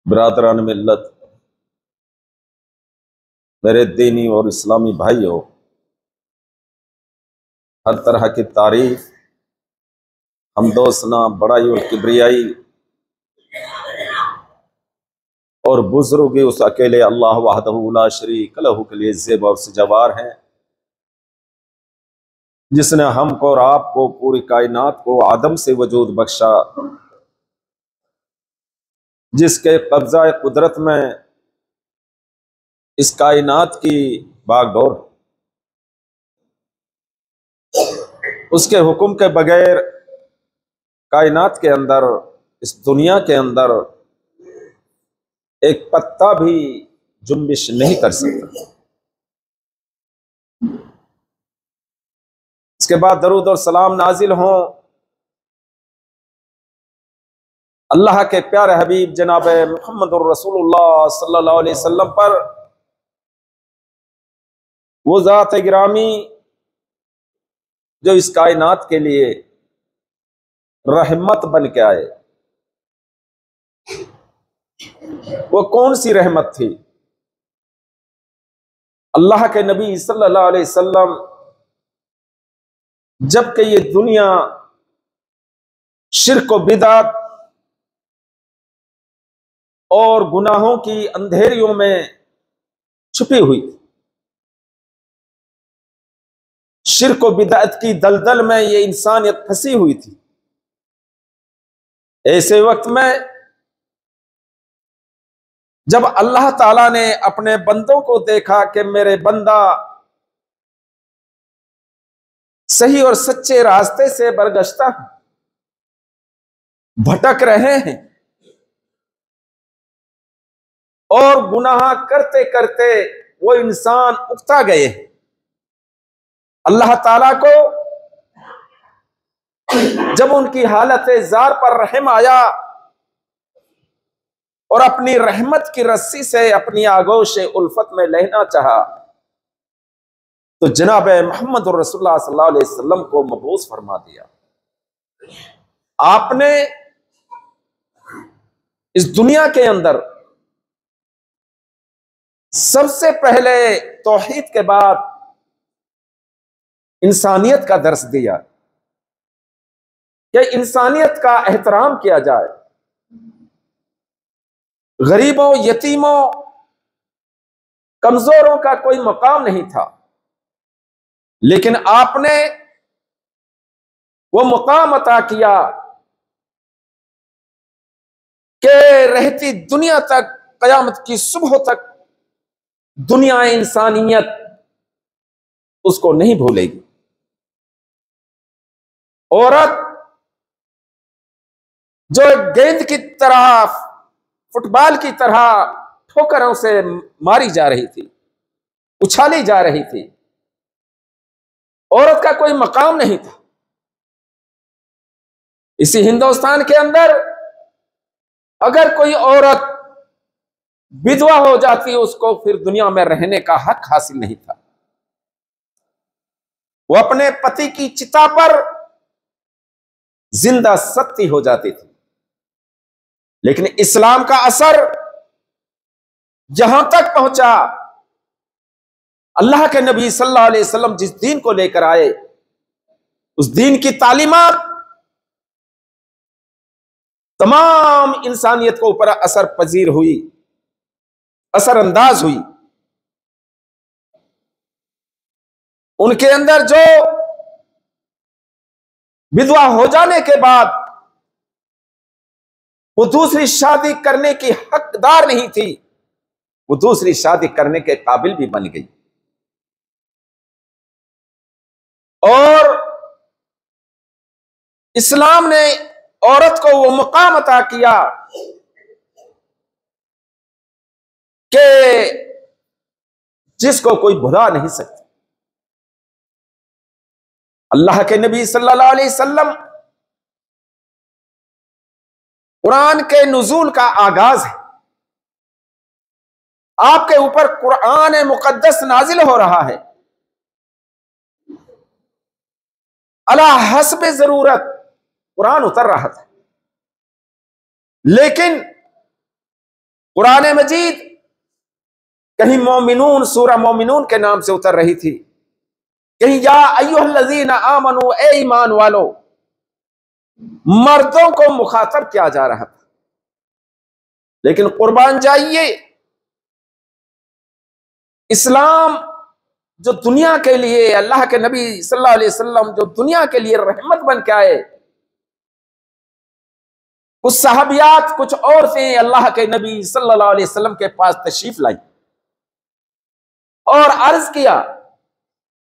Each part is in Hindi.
बरादरान मिल्लत, मेरे दीनी और इस्लामी भाइयों, हर तरह की तारीफ, हमदोसना, बड़ाई और किबरियाई और बुजुर्गी उस अकेले अल्लाह वहदहू ला शरीक लहू के लिए ज़ेब और सजावार हैं, जिसने हमको और आपको, पूरी कायनात को आदम से वजूद बख्शा, जिसके कब्जा कुदरत में इस कायनात की बागडोर, उसके हुक्म के बगैर कायनात के अंदर, इस दुनिया के अंदर एक पत्ता भी जुम्बिश नहीं कर सकता। इसके बाद दरूद और सलाम नाजिल हों अल्लाह के प्यारे हबीब जनाब मुहम्मदुर रसूलुल्लाह सल्लल्लाहु अलैहि वसल्लम पर, वो ज़ात गिरामी जो इस कायनात के लिए रहमत बन के आए। वो कौन सी रहमत थी? अल्लाह के नबी सल्लल्लाहु अलैहि वसल्लम जबकि ये दुनिया शिर्क व बिदअत और गुनाहों की अंधेरियों में छुपी हुई थी, शिर्क व बिदअत की दलदल में ये इंसानियत फंसी हुई थी। ऐसे वक्त में जब अल्लाह ताला ने अपने बंदों को देखा कि मेरे बंदा सही और सच्चे रास्ते से बरगश्ता भटक रहे हैं और गुनाह करते करते वो इंसान उकता गए हैं, अल्लाह ताला को जब उनकी हालत जार पर रहम आया और अपनी रहमत की रस्सी से अपनी आगोश उल्फत में लेना चाहा, तो जनाब मोहम्मद रसूलुल्लाह सल्लल्लाहु अलैहि वसल्लम को मबूस फरमा दिया। आपने इस दुनिया के अंदर सबसे पहले तौहीद के बाद इंसानियत का दर्स दिया कि इंसानियत का एहतराम किया जाए, गरीबों, यतीमों, कमजोरों का कोई मकाम नहीं था, लेकिन आपने वो मुकाम अता किया कि रहती दुनिया तक, कयामत की सुबह तक दुनिया इंसानियत उसको नहीं भूलेगी। औरत जो गेंद की तरह, फुटबॉल की तरह ठोकरों से मारी जा रही थी, उछाली जा रही थी, औरत का कोई मकाम नहीं था। इसी हिंदुस्तान के अंदर अगर कोई औरत विधवा हो जाती, उसको फिर दुनिया में रहने का हक हासिल नहीं था। वो अपने पति की चिता पर जिंदा सत्ती हो जाती थी। लेकिन इस्लाम का असर जहां तक पहुंचा, अल्लाह के नबी सल्लल्लाहु अलैहि वसल्लम जिस दीन को लेकर आए, उस दीन की तालीमात तमाम इंसानियत को ऊपर असर पजीर हुई, असरअंदाज हुई। उनके अंदर जो विधवा हो जाने के बाद वो दूसरी शादी करने की हकदार नहीं थी, वो दूसरी शादी करने के काबिल भी बन गई। और इस्लाम ने औरत को वो मुकाम अता किया कि जिसको कोई भुला नहीं सकता। अल्लाह के नबी सल्लल्लाहु अलैहि वसल्लम, कुरान के नुज़ूल का आगाज है, आपके ऊपर कुरान मुकद्दस नाजिल हो रहा है, अला हस्बे जरूरत कुरान उतर रहा था। लेकिन कुरान मजीद कहीं मोमिनून, सूरह मोमिनून के नाम से उतर रही थी, कहीं या अय्युहल्लज़ीना आमनू, ए ईमान वालो, मर्दों को मुखातब किया जा रहा था। लेकिन कुर्बान जाइए, इस्लाम जो दुनिया के लिए, अल्लाह के नबी सल्लल्लाहु अलैहि वसल्लम जो दुनिया के लिए रहमत बन के आए, कुछ सहाबियात, कुछ औरतें अल्लाह के नबी सल्लल्लाहु अलैहि वसल्लम के पास तशरीफ लाई और अर्ज किया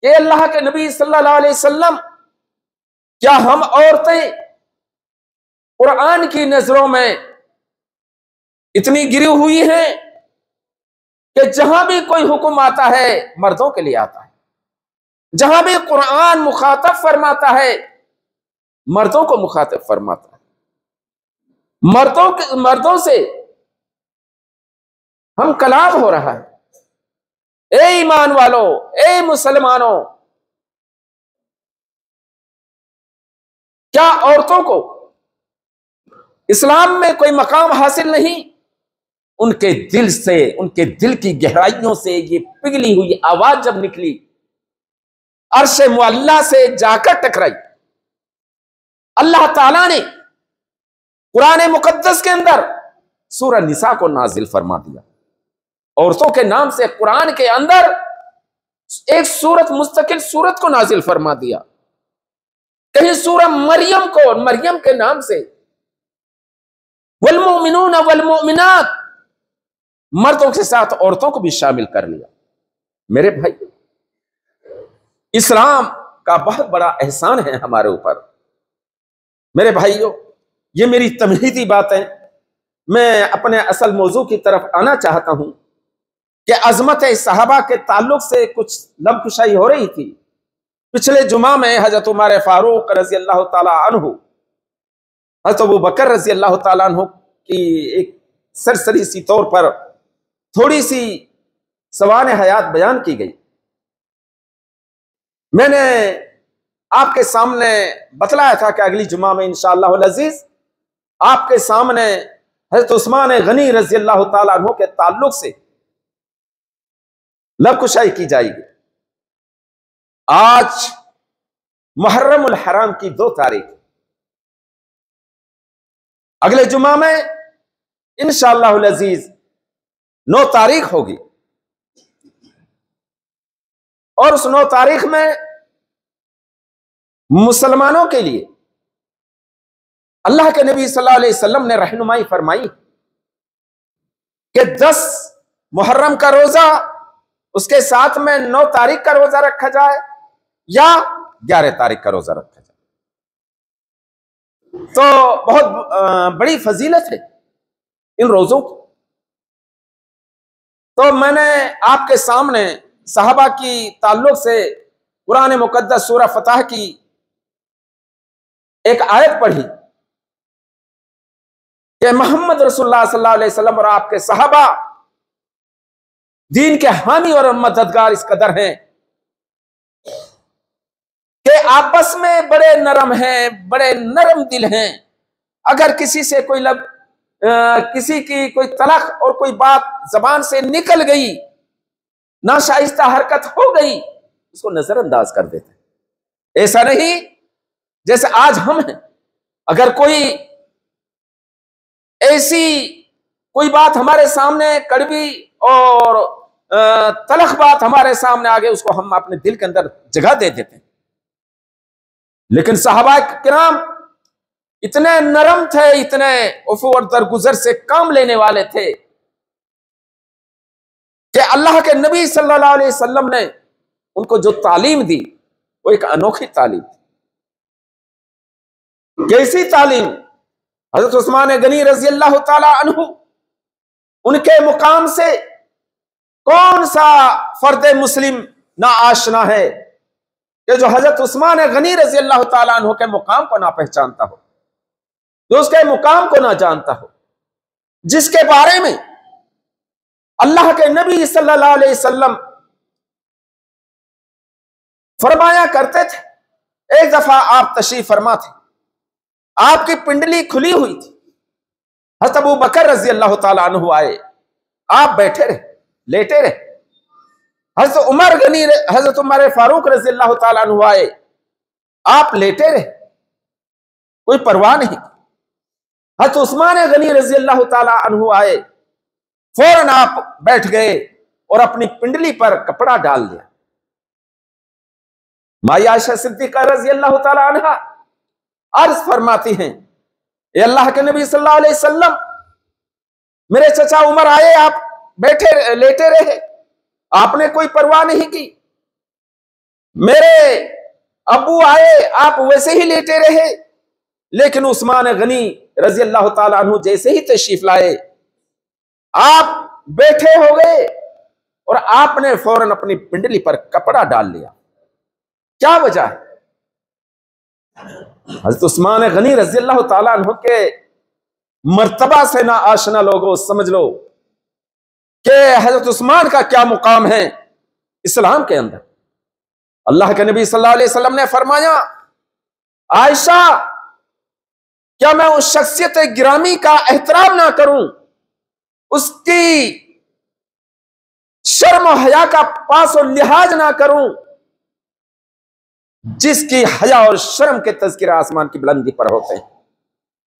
कि अल्लाह के नबी सल्लल्लाहु अलैहि वसल्लम, क्या हम औरतें कुरान की नजरों में इतनी गिरी हुई हैं कि जहां भी कोई हुक्म आता है मर्दों के लिए आता है, जहां भी कुरान मुखातब फरमाता है मर्दों को मुखातब फरमाता है, मर्दों से हम कलाम हो रहा है। ए ईमान वालों, ए मुसलमानों, क्या औरतों को इस्लाम में कोई मकाम हासिल नहीं? उनके दिल से, उनके दिल की गहराइयों से ये पिघली हुई आवाज जब निकली, अर्श मुअल्ला से जाकर टकराई। अल्लाह ताला ने कुरान मुकद्दस के अंदर सूरह निसा को नाजिल फरमा दिया। औरतों के नाम से कुरान के अंदर एक सूरत, मुस्तकिल सूरत को नाजिल फरमा दिया। कहीं सूरह मरियम को, मरियम के नाम से वल मोमिनून वल मोमिनात, मर्दों के साथ औरतों को भी शामिल कर लिया। मेरे भाई, इस्लाम का बहुत बड़ा एहसान है हमारे ऊपर। मेरे भाइयों, ये मेरी तमहीदी बात है। मैं अपने असल मौजू की तरफ आना चाहता हूं कि अजमत सहाबा के ताल्लुक से कुछ लबकुशाई हो रही थी। पिछले जुमा में हजरत उमर फारूक रजी अल्लाह ताला अन्हु, हजरत अबू बकर रजी अल्लाह ताला अन्हु की एक सरसरी सी तौर पर थोड़ी सी सवान हयात बयान की गई। मैंने आपके सामने बतलाया था कि अगली जुमा में इंशाअल्लाह अज़ीज आपके सामने हजरत उस्मान गनी रजी अल्लाह ताला अन्हु के ताल्लुक से लबकुशाई की जाएगी। आज मुहर्रमुल हराम की 2 तारीख, अगले जुमा में इंशाअल्लाह अज़ीज 9 तारीख होगी और उस 9 तारीख में मुसलमानों के लिए अल्लाह के नबी सल्लल्लाहु अलैहि वसल्लम ने रहनुमाई फरमाई कि 10 मुहर्रम का रोजा, उसके साथ में 9 तारीख का रोजा रखा जाए या 11 तारीख का रोजा रखा जाए। तो बहुत बड़ी फजीलत है इन रोजों की। तो मैंने आपके सामने सहाबा की ताल्लुक से कुरान मुकद्दस सूरह फतह की एक आयत पढ़ी कि मोहम्मद रसूलुल्लाह सल्लल्लाहु अलैहि वसल्लम और आपके सहाबा दीन के हामी और मददगार इस कदर हैं कि आपस में बड़े नरम हैं, बड़े नरम दिल हैं। अगर किसी से कोई किसी की कोई तलख और कोई बात जबान से निकल गई, नाशाइस्ता हरकत हो गई, उसको नजरअंदाज कर देते। ऐसा नहीं जैसे आज हम हैं। अगर कोई ऐसी कोई बात हमारे सामने कड़वी और तलख बात हमारे सामने आ गई, उसको हम अपने दिल के अंदर जगह दे देते हैं। लेकिन सहाबा किराम इतने नरम थे, इतने उफ़ू और दरगुजर से काम लेने वाले थे कि अल्लाह के नबी सल्लल्लाहु अलैहि वसल्लम ने उनको जो तालीम दी वो एक अनोखी तालीम थी। कैसी तालीम? हजरत उस्मान गनी रजी अल्लाह ताला अन्हु, उनके मुकाम से कौन सा फर्द मुस्लिम ना आशना है कि जो हजरत उस्मान गनी रजी अल्लाह ताला अन्हु के मुकाम को ना पहचानता हो, जो उसके मुकाम को ना जानता हो, जिसके बारे में अल्लाह के नबी सल्लल्लाहु अलैहि वसल्लम फरमाया करते थे। एक दफा आप तशरीफ फरमा थे, आपकी पिंडली खुली हुई थी। हज़रत अबू बकर रजी अल्लाह ताला अन्हु आए आप बैठे रहे, लेटे रहे। हजरत उमर गनी, हजरत उमर फारूक रज़ी अल्लाह ताला अन्हु आए, आप लेटे रहे, कोई परवाह नहीं। हजरत उस्मान गनी रज़ी अल्लाह ताला अन्हु आए, फौरन आप बैठ गए और अपनी पिंडली पर कपड़ा डाल दिया। माई आयशा सिद्दीक़ा रज़ी अल्लाह ताला अन्हा अर्ज फरमाती हैं, ए अल्लाह के नबी सल्लल्लाहु अलैहि वसल्लम, मेरे चचा उमर आए, आप बैठे लेटे रहे, आपने कोई परवाह नहीं की। मेरे अबू आए, आप वैसे ही लेटे रहे। लेकिन उस्मान गनी रज़ी अल्लाह ताला अन्हु जैसे ही तशरीफ लाए, आप बैठे हो गए और आपने फौरन अपनी पिंडली पर कपड़ा डाल लिया। क्या वजह है? हज़रत उस्मान गनी रज़ी अल्लाह ताला अन्हु के मर्तबा से ना आशना लोगों, समझ लो कि हज़रत उस्मान का क्या मुकाम है इस्लाम के अंदर। अल्लाह के नबी सल्लल्लाहु अलैहि वसल्लम ने फरमाया, आयशा, क्या मैं उस शख्सियत गिरामी का एहतराम ना करूं, उसकी शर्म और हया का पास और लिहाज ना करूं, जिसकी हया और शर्म के तज़किरा आसमान की बुलंदी पर होते हैं।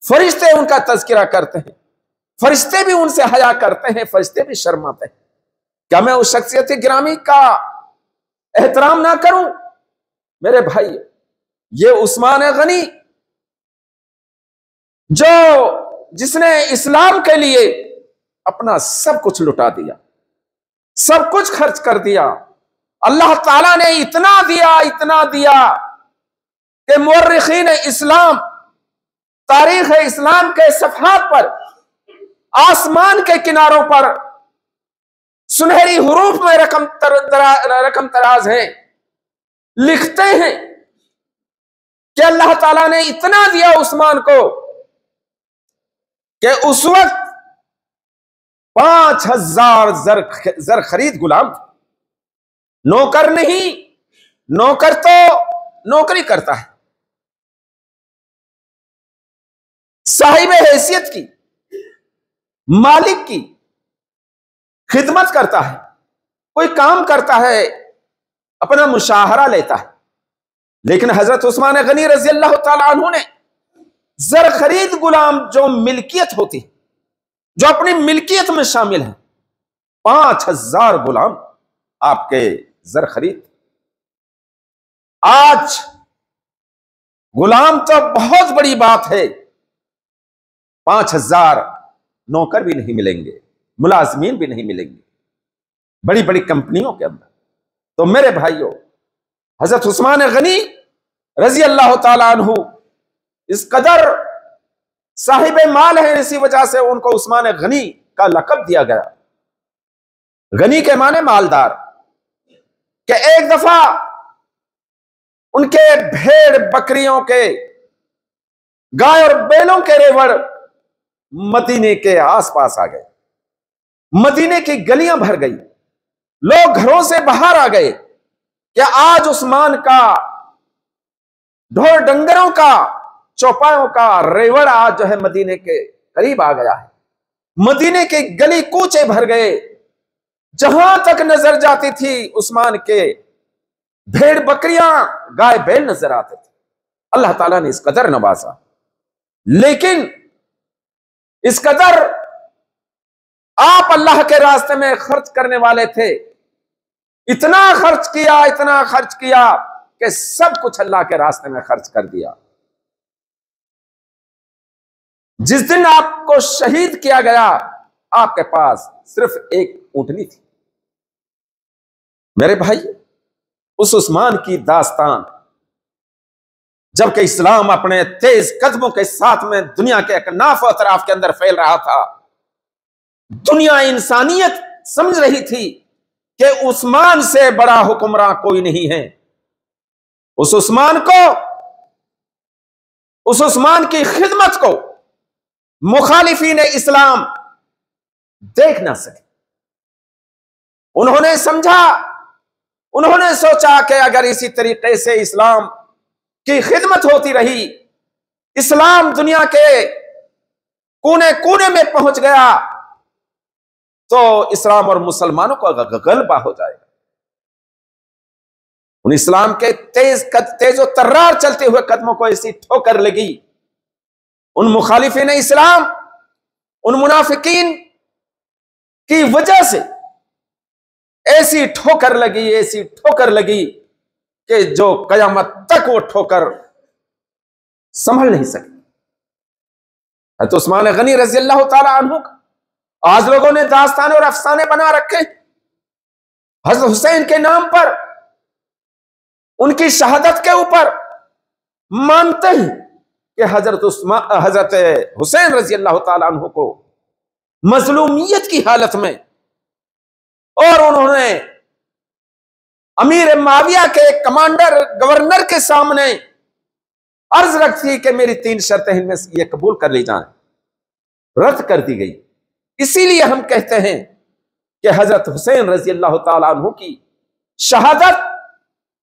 फरिश्ते उनका तज़किरा करते हैं, फरिश्ते भी उनसे हया करते हैं, फरिश्ते भी शर्माते हैं। क्या मैं उस शख्सियत गिरामी का एहतराम ना करूं? मेरे भाई, ये उस्मान गनी जिसने इस्लाम के लिए अपना सब कुछ लुटा दिया, सब कुछ खर्च कर दिया। अल्लाह ताला ने इतना दिया कि मुअर्रिखीन इस्लाम तारीख इस्लाम के सफ़हात पर, आसमान के किनारों पर सुनहरी हुरूफ में रकम तराज है, लिखते हैं कि अल्लाह ताला ने इतना दिया उस्मान को कि उस वक्त 5000 जर खरीद गुलाम, नौकर नहीं, नौकर तो नौकरी करता है, साहिब हैसियत की, मालिक की खिदमत करता है, कोई काम करता है, अपना मुशाहरा लेता है। लेकिन हजरत उस्मान गनी रज़ी अल्लाह ताला अन्हु ने जर खरीद गुलाम जो मिल्कियत होती, जो अपनी मिल्कियत में शामिल है, 5000 गुलाम आपके जर खरीद। आज गुलाम तो बहुत बड़ी बात है, 5000 नौकर भी नहीं मिलेंगे, मुलाजमीन भी नहीं मिलेंगे बड़ी बड़ी कंपनियों के अंदर। तो मेरे भाइयों, हजरत उस्मान गनी रजी अल्लाह ताला अन्हु इस कदर साहिब माल है, इसी वजह से उनको उस्मान गनी का लक़ब दिया गया। गनी के माने मालदार। कि एक दफा उनके भेड़ बकरियों के, गाय और बैलों के रेवड़ मदीने के आसपास आ गए, मदीने की गलियां भर गई, लोग घरों से बाहर आ गए कि आज उस्मान का ढोर डंगरों का, चौपायों का रेवड़ आज जो है मदीने के करीब आ गया है। मदीने के गली कूचे भर गए, जहां तक नजर जाती थी उस्मान के भेड़ बकरियां, गाय बैल नजर आते थे। अल्लाह ताला ने इस कदर नवाजा, लेकिन इस कदर आप अल्लाह के रास्ते में खर्च करने वाले थे, इतना खर्च किया कि सब कुछ अल्लाह के रास्ते में खर्च कर दिया। जिस दिन आपको शहीद किया गया, आपके पास सिर्फ एक ऊंटनी थी। मेरे भाई, उस उस्मान की दास्तान, जबकि इस्लाम अपने तेज कदमों के साथ में दुनिया के अकनाफ और अतराफ के अंदर फैल रहा था, दुनिया इंसानियत समझ रही थी कि उस्मान से बड़ा हुक्मरान कोई नहीं है। उस उस्मान की खिदमत को मुखालिफीन इस्लाम देख ना सके। उन्होंने समझा, उन्होंने सोचा कि अगर इसी तरीके से इस्लाम की खिदमत होती रही, इस्लाम दुनिया के कोने कोने में पहुंच गया, तो इस्लाम और मुसलमानों का गलबा हो जाएगा। उन इस्लाम के तेज और तर्रार चलते हुए कदमों को ऐसी ठोकर लगी, उन मुखालिफिन इस्लाम, उन मुनाफिकीन की वजह से ऐसी ठोकर लगी कि जो कयामत तक वो ठोकर संभल नहीं सके। हज़रत उस्मान गनी रजी अल्लाह ताला अन्हु का आज लोगों ने दास्तान और अफसाने बना रखे हज़रत हुसैन के नाम पर, उनकी शहादत के ऊपर मानते हैं कि हजरत हुसैन रजी अल्लाह ताला अन्हु को मजलूमियत की हालत में, और उन्होंने अमीर माविया के कमांडर गवर्नर के सामने अर्ज रखी कि मेरी 3 शर्तें इनमें से ये कबूल कर ली जाएं, रद्द कर दी गई। इसीलिए हम कहते हैं कि हजरत हुसैन रजी अल्लाह ताला अन्हु की शहादत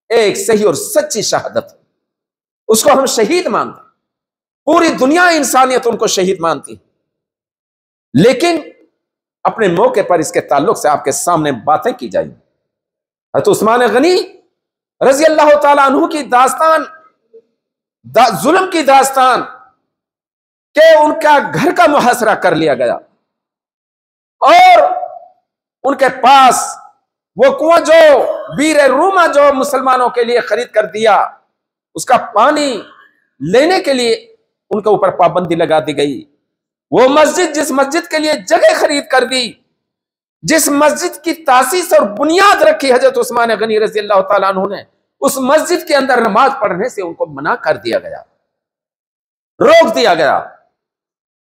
एक सही और सच्ची शहादत है, उसको हम शहीद मानते हैं। पूरी दुनिया इंसानियत उनको शहीद मानती, लेकिन अपने मौके पर इसके ताल्लुक से आपके सामने बातें की जाएंगी। हज़रत उस्मान गनी रजी अल्लाह ताला अन्हु की दास्तान, जुल्म की दास्तान के उनका घर का मुहासरा कर लिया गया और उनके पास वो कुआं जो बीर रूमा जो मुसलमानों के लिए खरीद कर दिया, उसका पानी लेने के लिए उनके ऊपर पाबंदी लगा दी गई। वो मस्जिद, जिस मस्जिद के लिए जगह खरीद कर दी, जिस मस्जिद की तासीस और बुनियाद रखी हजरत उस्मान गनी रजी अल्लाह ताला अन्हु ने, उस मस्जिद के अंदर नमाज पढ़ने से उनको मना कर दिया गया, रोक दिया गया।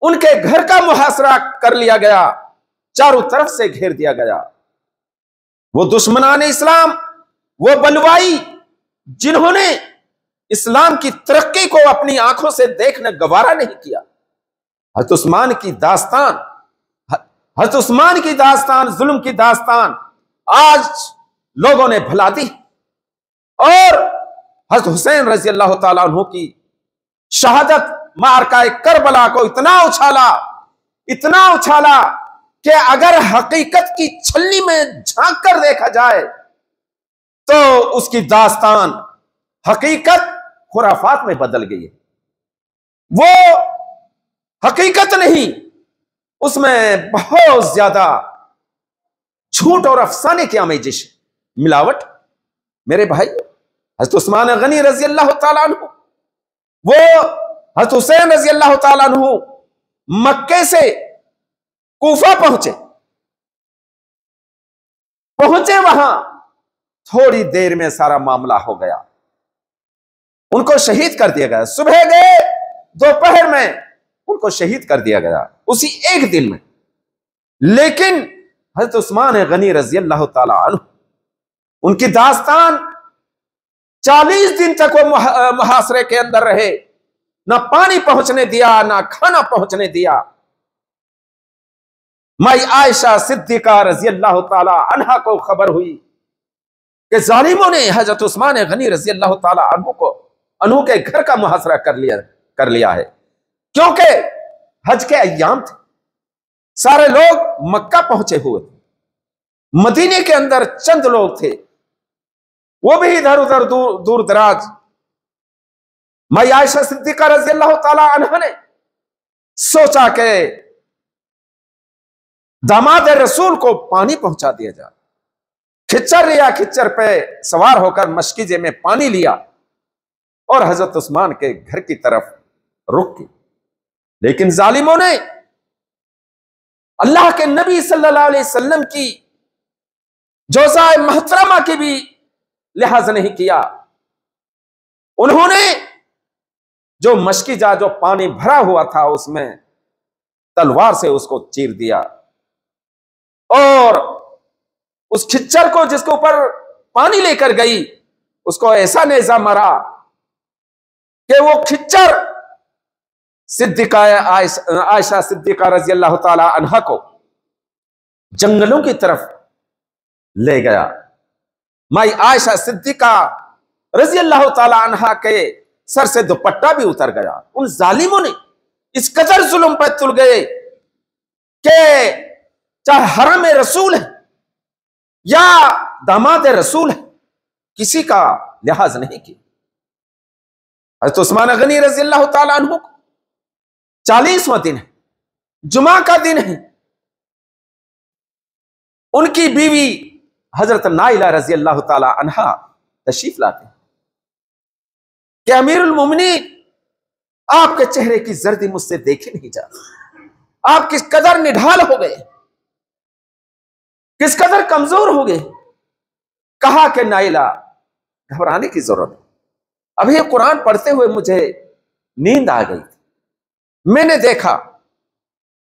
उनके घर का मुहासरा कर लिया गया, चारों तरफ से घेर दिया गया। वो दुश्मनान इस्लाम, वो बलवाई जिन्होंने इस्लाम की तरक्की को अपनी आंखों से देखना गवारा नहीं किया, हज़रत उस्मान की दास्तान, जुल्म की दास्तान आज लोगों ने भुला दी और हज़रत हुसैन रजी अल्लाह ताला अन्हु की शहादत मारकाए करबला को इतना उछाला कि अगर हकीकत की छलनी में झांक कर देखा जाए तो उसकी दास्तान हकीकत खुराफात में बदल गई है। वो हकीकत नहीं, उसमें बहुत ज्यादा झूठ और अफसाने की आमेजिश, मिलावट। मेरे भाई, हज़रत उस्मान गनी रजी अल्लाह ताला अन्हु, वो हज़रत हुसैन रजी अल्लाह ताला अन्हु मक्के से कूफा पहुंचे वहां थोड़ी देर में सारा मामला हो गया, उनको शहीद कर दिया गया। सुबह गए, दोपहर में उनको शहीद कर दिया गया, उसी एक दिन में। लेकिन हज़रत उस्मान गनी रजी अल्लाह ताला अन्हु, उनकी दास्तान 40 दिन तक वो मुहासरे के अंदर रहे, ना पानी पहुंचने दिया, ना खाना पहुंचने दिया। माई आयशा सिद्दीका रजी अल्लाह ताला अन्हा को खबर हुई कि जालिमों ने हजरत उस्मान गनी रजी अल्लाह ताला अन्हु के घर का मुहासरा कर लिया है, क्योंकि हज के अय्याम थे, सारे लोग मक्का पहुंचे हुए थे, मदीने के अंदर चंद लोग थे, वो भी इधर उधर दूर दराज। माई आयशा सिद्दीका रजी अल्लाह ताला अन्हा ने सोचा कि दामाद रसूल को पानी पहुंचा दिया जाए। खिच्चर पे सवार होकर मशकीजे में पानी लिया और हजरत उस्मान के घर की तरफ रुक गई। लेकिन जालिमों ने अल्लाह के नबी सल्लल्लाहु अलैहि वसल्लम की जोज़ाए महतरमा की भी लिहाज नहीं किया। उन्होंने जो मशकीजा, जो पानी भरा हुआ था, उसमें तलवार से उसको चीर दिया और उस खिच्चर को जिसके ऊपर पानी लेकर गई, उसको ऐसा नेजा मारा कि वो खिच्चर आयशा सिद्दीका रजी अल्लाह ताला अन्हा को जंगलों की तरफ ले गया। माई आयशा सिद्दीका रजी अल्लाह ताला अन्हा के सर से दुपट्टा भी उतर गया। उन जालिमों ने इस कदर जुल्म पर तुल गए कि चाहे हरम रसूल है या दामाद रसूल है, किसी का लिहाज नहीं किया। हज़रत उस्मान गनी रज़ी अल्लाह ताला अन्हु 40वां दिन है, जुमा का दिन है। उनकी बीवी हजरत नाइला रज़ी अल्लाह ताला अन्हा तशरीफ लाते हैं कि अमीरुल मोमिनीन, आपके चेहरे की जर्दी मुझसे देखी नहीं जा, आप किस कदर निढाल हो गए, किस कदर कमजोर हो गए। कहा कि नाइला, घबराने की जरूरत नहीं, अभी कुरान पढ़ते हुए मुझे नींद आ गई। मैंने देखा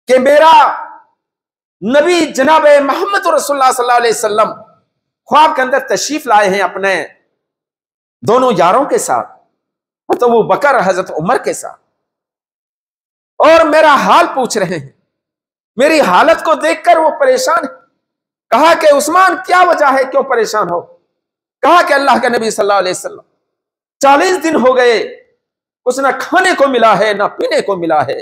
कि मेरा नबी जनाब मोहम्मद रसूलुल्लाह सल्लल्लाहु अलैहि वसल्लम ख्वाब के अंदर तशरीफ लाए हैं अपने दोनों यारों के साथ, तो वो बकर हजरत उमर के साथ, और मेरा हाल पूछ रहे हैं। मेरी हालत को देखकर वो परेशान है। कहा कि उस्मान, क्या वजह है, क्यों परेशान हो? कहा कि अल्लाह के नबी सल्लल्लाहु अलैहि वसल्लम 40 दिन हो गए, कुछ ना खाने को मिला है ना पीने को मिला है।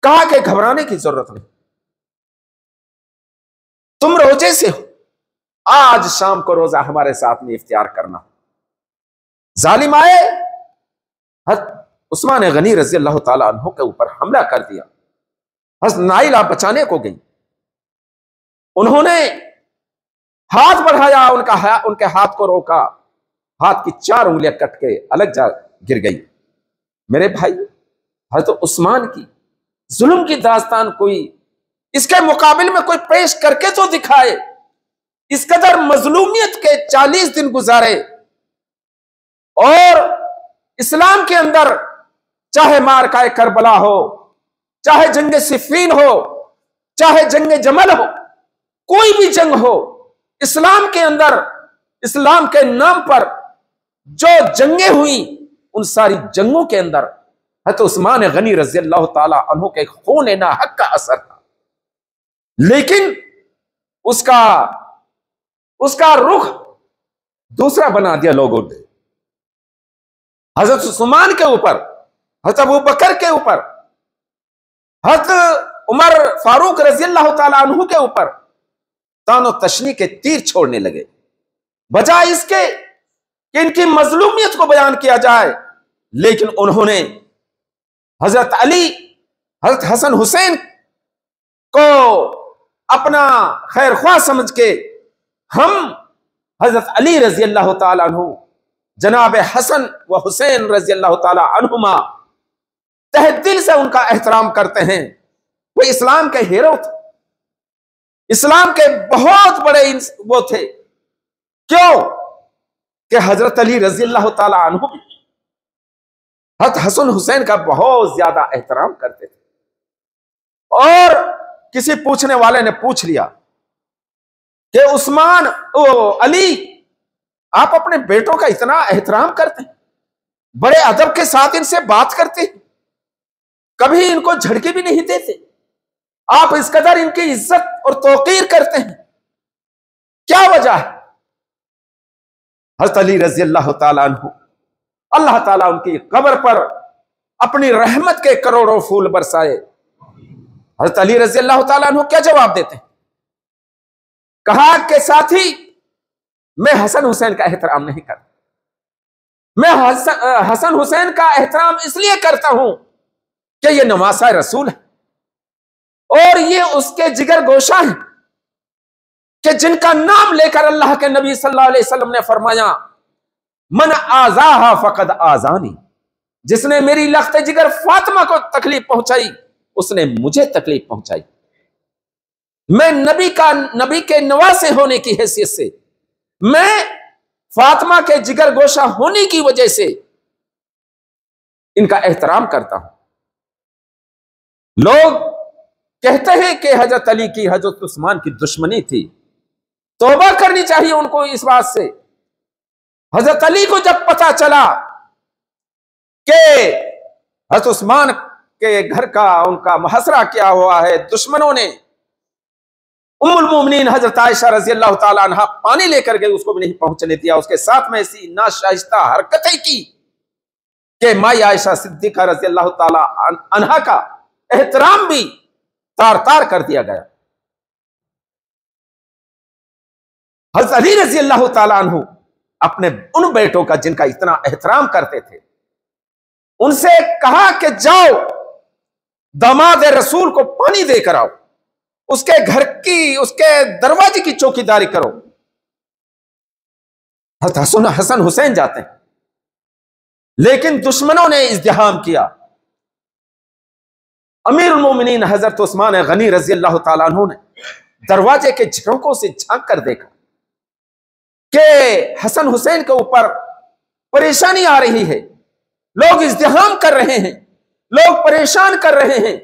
कहा कि घबराने की जरूरत नहीं, तुम रोजे से हो, आज शाम को रोजा हमारे साथ में इफ्तियार करना। जालिम आए, उस्मान गनी रज़ी अल्लाह ताला अन्हु के ऊपर हमला कर दिया। हज़रत नाइला बचाने को गई, उन्होंने हाथ बढ़ाया, उनके हाथ को रोका, हाथ की 4 उंगलियां कट के अलग जा गिर गई। मेरे भाई, हज़रत उस्मान की जुल्म की दास्तान कोई इसके मुकाबले में कोई पेश करके तो दिखाए। इस कदर मजलूमियत के 40 दिन गुजारे, और इस्लाम के अंदर चाहे मारकाए करबला हो, चाहे जंग सिफ़ीन हो, चाहे जंग जमल हो, कोई भी जंग हो, इस्लाम के अंदर इस्लाम के नाम पर जो जंगें हुई, उन सारी जंगों के अंदर हज़रत उस्मान गनी रज़ी अल्लाह ताला अन्हु के खून ना हक का असर था। लेकिन उसका रुख दूसरा बना दिया लोगों ने। हज़रत उस्मान के ऊपर, हज़रत अबू बकर के ऊपर, हज़रत उमर फारूक रज़ी अल्लाह ताला अन्हु के ऊपर तानो तशनी के तीर छोड़ने लगे, बजाय इसके कि इनकी मजलूमियत को बयान किया जाए। लेकिन उन्होंने हजरत अली, हजरत हसन हुसैन को अपना खैर ख्वाह समझ के, हम हजरत अली रजी अल्लाह ताला अन्हु, जनाब हसन व हुसैन रजी अल्लाह ताला अन्हुमा, तहे दिल से उनका एहतराम करते हैं। वो इस्लाम के हीरो थे, इस्लाम के बहुत बड़े वो थे। क्यों कि हजरत अली रजी अल्लाह ताला अन्हु हजरत हसन हुसैन का बहुत ज्यादा एहतराम करते थे। और किसी पूछने वाले ने पूछ लिया कि उस्मान अली, आप अपने बेटों का इतना एहतराम करते हैं, बड़े अदब के साथ इनसे बात करते हैं, कभी इनको झड़की भी नहीं देते, आप इस कदर इनकी इज्जत और तौकीर करते हैं, क्या वजह है? हज़रत अली रज़ी अल्लाह ताला अन्हु, अल्लाह ताला उनकी कब्र पर अपनी रहमत के करोड़ों फूल बरसाए। हज़रत अली रज़ी अल्लाह ताला अन्हु क्या जवाब देते हैं? कहा कि साथी, मैं हसन हुसैन का एहतराम नहीं करता, मैं हसन हुसैन का एहतराम इसलिए करता हूं कि ये नवासा रसूल है और ये उसके जिगर गोशा है कि जिनका नाम लेकर अल्लाह के नबी सल्लल्लाहु अलैहि वसल्लम ने फरमाया, मन आज़ाहा फकद आज़ानी, जिसने मेरी लख्त जिगर फातिमा को तकलीफ पहुंचाई, उसने मुझे तकलीफ पहुंचाई। मैं नबी के नवासे होने की हैसियत से, मैं फातिमा के जिगर गोशा होने की वजह से इनका एहतराम करता हूं। लोग कहते हैं कि हजरत अली की हजरत उस्मान की दुश्मनी थी, तौबा करनी चाहिए उनको इस बात से। हजरत अली को जब पता चला कि हजरत उस्मान के घर का उनका मुहसरा किया हुआ है, दुश्मनों ने उम्मुल मोमिनीन हजरत आयशा रजी अल्लाह ताला अन्हा पानी लेकर गई, उसको भी नहीं पहुंचने दिया। उसके साथ में ऐसी नाशाइस्ता हरकतें की कि माई आयशा सिद्दीका रजी अल्लाह ताला अन्हा का एहतराम भी तार तार कर दिया गया। हज़रत अली रज़ी अल्लाह ताला अन्हु अपने उन बेटों का जिनका इतना एहतराम करते थे, उनसे कहा कि जाओ दामाद रसूल को पानी देकर आओ, उसके घर की, उसके दरवाजे की चौकीदारी करो। हसन हुसैन जाते हैं, लेकिन दुश्मनों ने इज़्दिहाम किया। अमीरुल मोमिनीन हजरत उस्मान गनी रजी अल्लाह ताला अन्हु ने दरवाजे के झरोकों से झांक कर देखा कि हसन हुसैन के ऊपर परेशानी आ रही है, लोग इज़्दिहाम कर रहे हैं, लोग परेशान कर रहे हैं,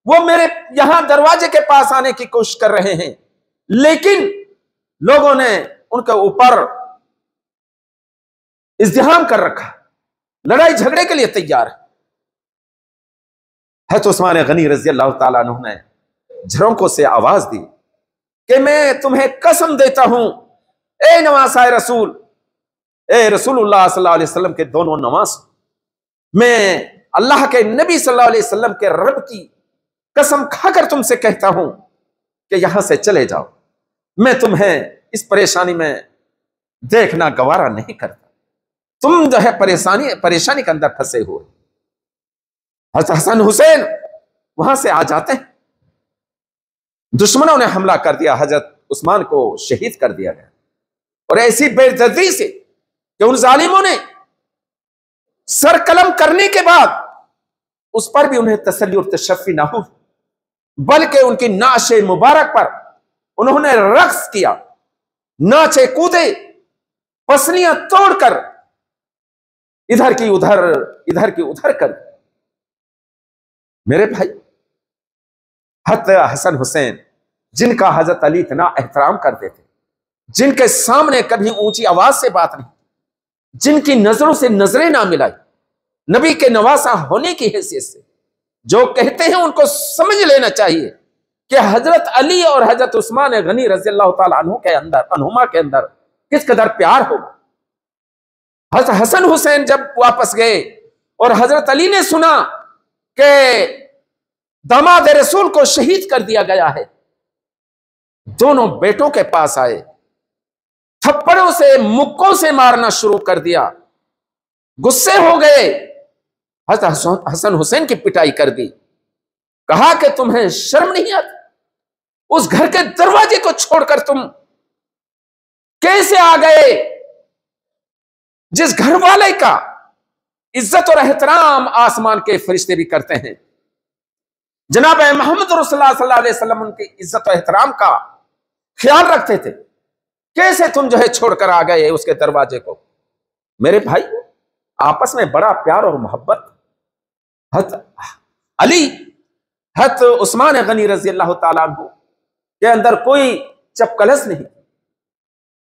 वो मेरे यहां दरवाजे के पास आने की कोशिश कर रहे हैं, लेकिन लोगों ने उनके ऊपर इज़्दिहाम कर रखा, लड़ाई झगड़े के लिए तैयार है। हज़रत उस्मान गनी रज़ी अल्लाह ताला अन्हु ने झरोकों से आवाज दी कि मैं तुम्हें कसम देता हूं, ए नवासाए रसूल, ए रसूलुल्लाह सल्लल्लाहु अलैहि वसल्लम के दोनों नवास, मैं अल्लाह के नबी सल्लल्लाहु अलैहि वसल्लम के रब की कसम खाकर तुमसे कहता हूं कि यहां से चले जाओ, मैं तुम्हें इस परेशानी में देखना गवारा नहीं करता, तुम जो है परेशानी के अंदर फंसे हुए। हज़रत हसन हुसैन वहां से आ जाते हैं, दुश्मनों ने हमला कर दिया, हजरत उस्मान को शहीद कर दिया गया, और ऐसी बेदर्दी से कि उन जालिमों ने सर कलम करने के बाद उस पर भी उन्हें तसल्ली और तशफ़ी ना हो, बल्कि उनकी नाशे मुबारक पर उन्होंने रक्स किया, नाचे कूदे, पसलियां तोड़कर इधर की उधर कर। मेरे भाई, हज़रत हसन हुसैन जिनका हजरत अली इतना एहतराम करते थे, जिनके सामने कभी ऊंची आवाज से बात नहीं, जिनकी नजरों से नजरें ना मिलाई, नबी के नवासा होने की हैसियत से जो कहते हैं उनको समझ लेना चाहिए कि हजरत अली और हजरत उस्मान गनी रज़ी अल्लाह ताला अन्हुमा के अंदर किस कदर प्यार होगा। हजरत हसन हुसैन जब वापस गए और हजरत अली ने सुना कि दामाद रसूल को शहीद कर दिया गया है, दोनों बेटों के पास आए, थप्पड़ों से, मुक्कों से मारना शुरू कर दिया, गुस्से हो गए, हजरत हसन हुसैन की पिटाई कर दी, कहा कि तुम्हें शर्म नहीं आती, उस घर के दरवाजे को छोड़कर तुम कैसे आ गए, जिस घर वाले का इज्जत और एहतराम आसमान के फरिश्ते भी करते हैं, जनाब मोहम्मद रसूलुल्लाह सल्लल्लाहु अलैहि वसल्लम उनकी इज्जत और एहतराम का ख्याल रखते थे, कैसे तुम जो है छोड़कर आ गए उसके दरवाजे को। मेरे भाई, आपस में बड़ा प्यार और मोहब्बत। हज़रत अली, हज़रत उस्मान गनी रज़ी अल्लाह ताला अन्हु के अंदर कोई चपकलस नहीं,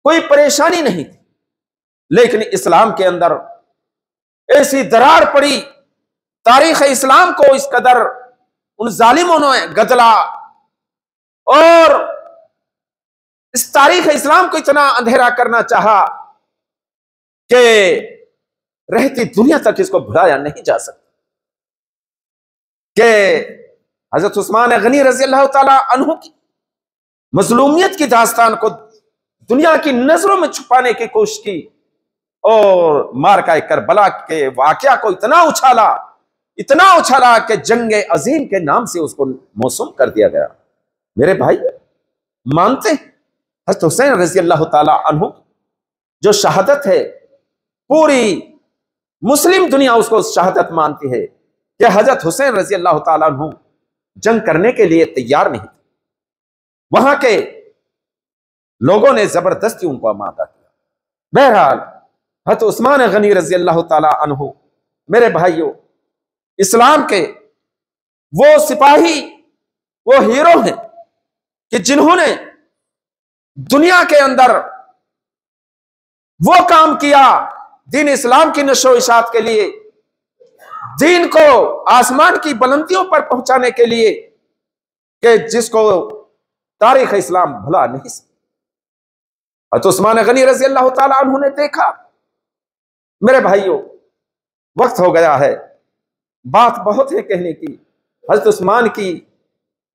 कोई परेशानी नहीं थी, लेकिन इस्लाम के अंदर ऐसी दरार पड़ी, तारीख इस्लाम को इस कदर उन जालिमों ने गदला और इस तारीख इस्लाम को इतना अंधेरा करना चाहा कि रहती दुनिया तक इसको भुलाया नहीं जा सकता। कि हजरत उस्मान गनी रज़ी अल्लाह ताला अन्हु की मजलूमियत की दास्तान को दुनिया की नजरों में छुपाने की कोशिश की और मारका करबला के वाकया को इतना उछाला कि जंग अजीम के नाम से उसको मौसूम कर दिया गया। मेरे भाई, मानते हैं हज़रत हुसैन रज़ी अल्लाह ताला अन्हु जो शहादत है, पूरी मुस्लिम दुनिया उसको शहादत मानती है कि हज़रत हुसैन रज़ी अल्लाह ताला अन्हु जंग करने के लिए तैयार नहीं थे, वहां के लोगों ने जबरदस्ती उनको आमादा किया। बहरहाल हज़रत उस्मान गनी रज़ी अल्लाह ताला अन्हु, मेरे भाइयों, इस्लाम के वो सिपाही, वो हीरो हैं कि जिन्होंने दुनिया के अंदर वो काम किया दीन इस्लाम की नशो इशात के लिए, दीन को आसमान की बुलंदियों पर पहुंचाने के लिए, कि जिसको तारीख इस्लाम भुला नहीं सकती। हज़रत उस्मान गनी रज़ी अल्लाह ताला अन्हु ने देखा। मेरे भाइयों, वक्त हो गया है, बात बहुत है कहने की। हज़रत उस्मान की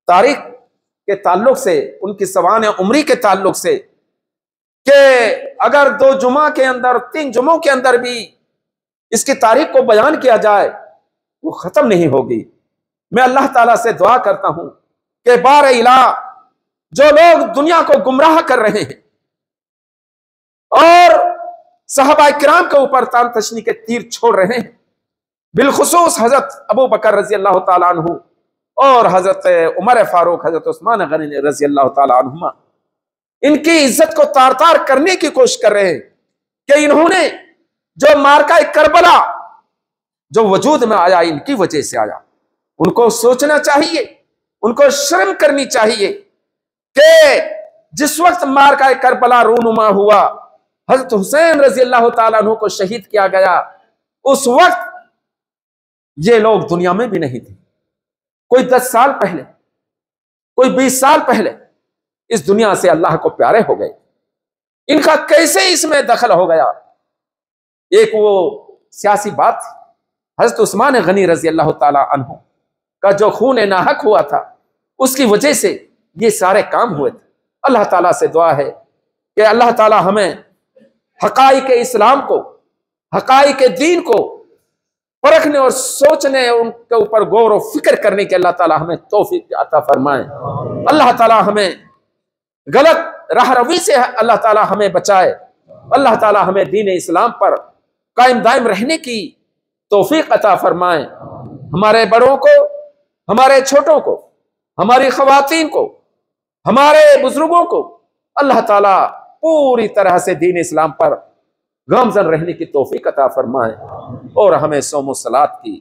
तारीख के ताल्लुक से, उनकी सवान उम्री के ताल्लुक से कि अगर 2 जुमा के अंदर 3 जुमों के अंदर भी इसकी तारीख को बयान किया जाए वो खत्म नहीं होगी। मैं अल्लाह ताला से दुआ करता हूं कि बार इला जो लोग दुनिया को गुमराह कर रहे हैं और सहाबा किराम के ऊपर तान तशनी के तीर छोड़ रहे हैं, बिलखुसूस हजरत अबू बकर रजी अल्लाह ताला अन्हु और हजरत उमर फारूक, हजरत उस्मान गनी रजी अल्लाह ताला अन्हुमा, इनकी इज्जत को तार तार करने की कोशिश कर रहे हैं कि इन्होंने जो मार्का करबला जो वजूद में आया इनकी वजह से आया। उनको सोचना चाहिए, उनको शर्म करनी चाहिए कि जिस वक्त मार्का करबला रूनुमा हुआ, हजरत हुसैन रजी अल्लाह ताला अन्हु को शहीद किया गया, उस वक्त ये लोग दुनिया में भी नहीं थे। कोई 10 साल पहले, कोई 20 साल पहले इस दुनिया से अल्लाह को प्यारे हो गए। इनका कैसे इसमें दखल हो गया? एक वो सियासी बात थी, हजरत उस्मान गनी रजी अल्लाह ताला अन्हु का जो खून नाहक हुआ था, उसकी वजह से ये सारे काम हुए थे। अल्लाह ताला से दुआ है कि अल्लाह ताला हमें हकाइक इस्लाम को, हकाइक दीन को परखने और सोचने, उनके ऊपर गौर और फिक्र करने के अल्लाह ताला हमें तौफीक अता फरमाए। अल्लाह ताला हमें गलत राह रवी से अल्लाह ताला हमें बचाए। अल्लाह ताला हमें दीन इस्लाम पर कायम दायम रहने की तौफीक अता फरमाए। हमारे बड़ों को, हमारे छोटों को, हमारी खवातीन को, हमारे बुजुर्गों को अल्लाह ताला पूरी तरह से दीन इस्लाम पर गामजन रहने की तौफीक अता फरमाए और हमें सौम सलात की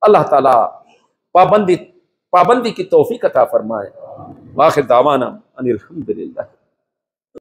अल्लाह ताला पाबंदी की तौफीक अता फरमाए। आखिर दावाना अनिल हम्दुलिल्लाह।